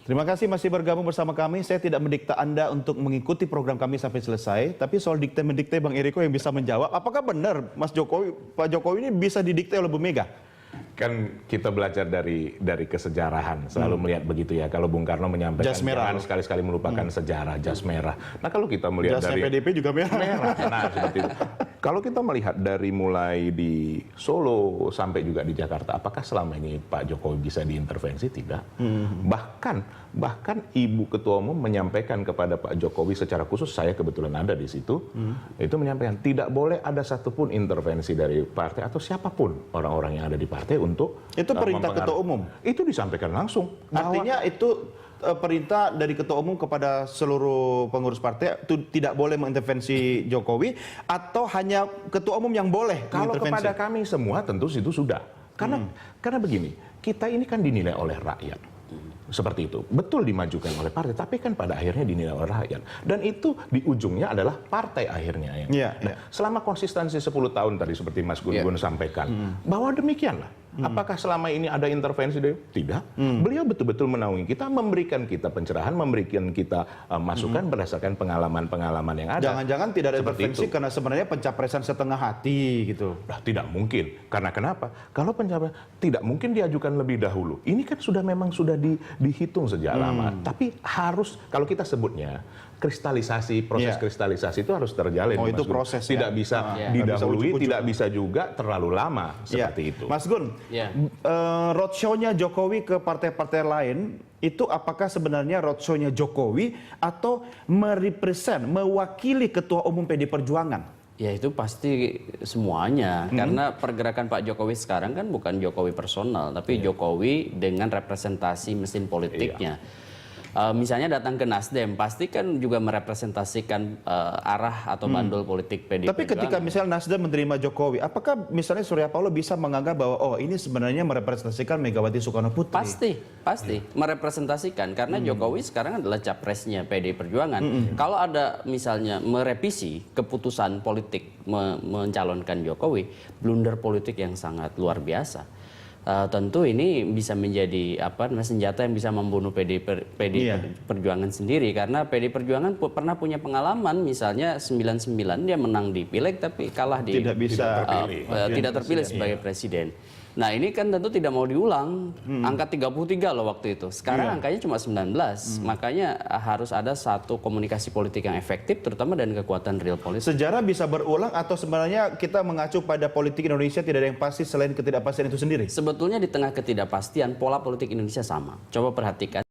Terima kasih masih bergabung bersama kami. Saya tidak mendikte Anda untuk mengikuti program kami sampai selesai, tapi soal dikte-mendikte Bang Eriko yang bisa menjawab, apakah benar Pak Jokowi ini bisa didikte oleh Bu Mega? Kan kita belajar dari kesejarahan, selalu melihat begitu ya. Kalau Bung Karno menyampaikan jangan sekali-sekali melupakan sejarah, jas merah. Nah kalau kita melihat Jasnya dari PDP juga merah. nah seperti itu. Kalau kita melihat dari mulai di Solo sampai juga di Jakarta, apakah selama ini Pak Jokowi bisa diintervensi? Tidak. Bahkan Ibu Ketua Umum menyampaikan kepada Pak Jokowi secara khusus, saya kebetulan ada di situ, itu menyampaikan tidak boleh ada satupun intervensi dari partai atau siapapun orang-orang yang ada di partai untuk Itu perintah Ketua Umum? Itu disampaikan langsung. Artinya itu perintah dari Ketua Umum kepada seluruh pengurus partai itu tidak boleh mengintervensi Jokowi, atau hanya Ketua Umum yang boleh Kalau mengintervensi? kepada kami semua tentu itu sudah. Karena begini, kita ini kan dinilai oleh rakyat. Seperti itu. Betul dimajukan oleh partai, tapi kan pada akhirnya dinilai oleh rakyat. Dan itu di ujungnya adalah partai akhirnya. Selama konsistensi 10 tahun tadi seperti Mas Gun-Gun sampaikan, bahwa demikianlah. Apakah selama ini ada intervensi? Tidak. Beliau betul-betul menaungi kita, memberikan kita pencerahan, memberikan kita masukan berdasarkan pengalaman-pengalaman yang ada. Jangan-jangan tidak ada intervensi karena sebenarnya pencapresan setengah hati gitu. Nah, tidak mungkin. Karena kenapa? Kalau pencapresan tidak mungkin diajukan lebih dahulu. Ini kan memang sudah dihitung sejak lama. Tapi harus, kalau kita sebutnya, kristalisasi, proses kristalisasi itu harus terjalin. Oh, itu proses. Tidak bisa didahului, tidak bisa juga terlalu lama seperti itu. Mas Gun, roadshow-nya Jokowi ke partai-partai lain, itu apakah sebenarnya roadshow-nya Jokowi atau mewakili Ketua Umum PD Perjuangan? Ya itu pasti semuanya, karena pergerakan Pak Jokowi sekarang kan bukan Jokowi personal, tapi Jokowi dengan representasi mesin politiknya. Misalnya datang ke Nasdem, pasti kan juga merepresentasikan arah atau bandul politik PD Perjuangan. Tapi ketika misalnya Nasdem menerima Jokowi, apakah misalnya Surya Paloh bisa menganggap bahwa oh ini sebenarnya merepresentasikan Megawati Soekarno Putri? Pasti merepresentasikan, karena Jokowi sekarang adalah capresnya PD Perjuangan. Kalau ada misalnya merevisi keputusan politik mencalonkan Jokowi, blunder politik yang sangat luar biasa. Tentu ini bisa menjadi senjata yang bisa membunuh PD Perjuangan sendiri, karena PD Perjuangan pernah punya pengalaman, misalnya 99 dia menang di pileg tapi kalah tidak terpilih sebagai presiden. Nah ini kan tentu tidak mau diulang. Angka 33 loh waktu itu. Sekarang angkanya cuma 19. Makanya harus ada satu komunikasi politik yang efektif, terutama dan kekuatan real politik. Sejarah bisa berulang atau sebenarnya kita mengacu pada politik Indonesia tidak ada yang pasti selain ketidakpastian itu sendiri? Sebetulnya di tengah ketidakpastian, pola politik Indonesia sama. Coba perhatikan.